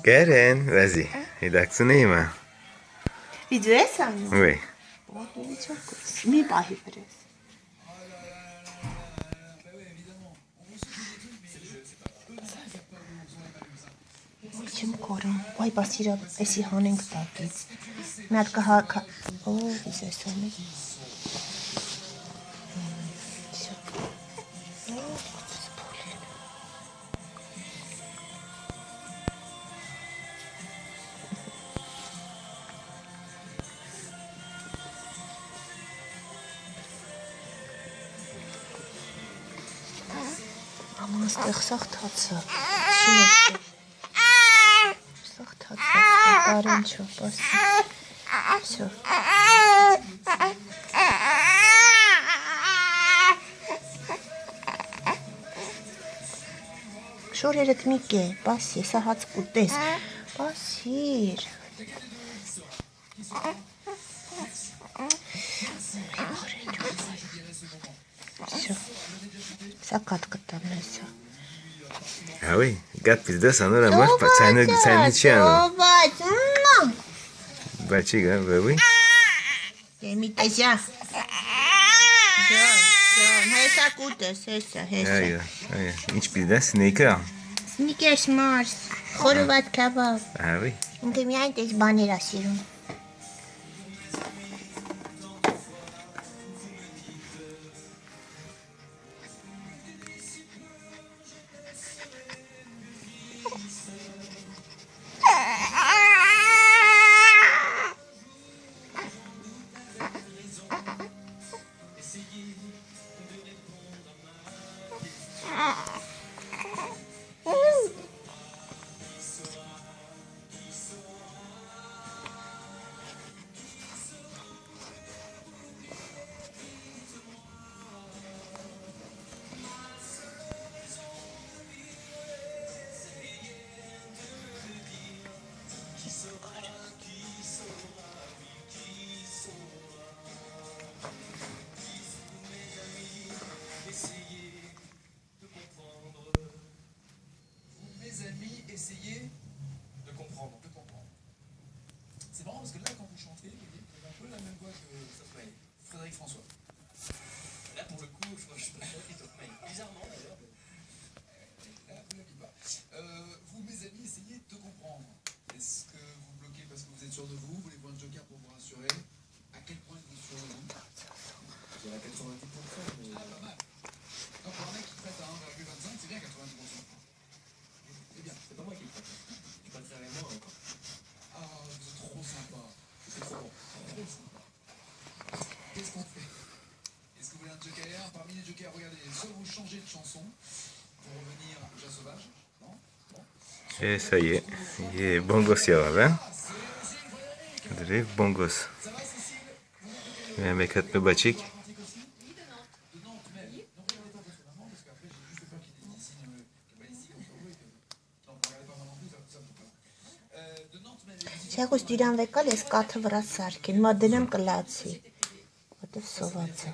Karen, vas-y. Rédactionnez-moi. Video es անում։ Oui. Մի պահի վրես։ Չեմ կորում։ Վայ, բաս իրա, էսի հանենք տակից։ Մի հատ կհա, օ, իս այս անի։ Aman ստեղ սաղ թացա, շինոստեղ, սաղ թացա, բարեն չո, բասի, շո, շորերըտ մի կե, բասի, սա հաց կուտես, բասիր, շո, սա կատ կտամ նեսա, Ah oui, regarde, puis de ça, non, la moche, c'est un chien. Bah, tu vois, bah oui. Imitation. Hesa կուտես, հեսա, հեսա։ Ինչ պիտես, սնեյքեր։ Սնիկերս մարս, խորոված կաբավ։ Ah oui. Ինքը միայն տես բաներ ասիրում։ Essayez de comprendre, C'est marrant parce que là, quand vous chantez, vous avez un peu la même voix que Frédéric François. Là, pour le coup, je préfère Christophe Maé. Bizarrement, d'ailleurs. Vous, mes amis, essayez de comprendre. Est-ce que vous bloquez parce que vous êtes sûr de vous? Vous voulez voir un joker pour vous rassurer? À quel point êtes-vous sûr de vous? Je dirais 90%. Mais... Ah, pas mal. Non, pour un mec qui prête à 1,25, c'est bien 90%. C'est bien, c'est pas moi qui le prête. Tu prêterais avec moi encore. Ah, vous êtes trop sympa. C'est trop bon. Trop sympa. Qu'est-ce qu'on fait? Est-ce que vous voulez un joker? Parmi les jokers, regardez, soit vous changez de chanson pour revenir à Chat Sauvage. Non? Bon. Et ça y est, il est bongos hein? Drive bongos. Je vais mettre le bachik. Շեղուս դիրան վեկալ ես կաթը վրա սարքին, մա դնեմ կլացի, ոտև սոված է։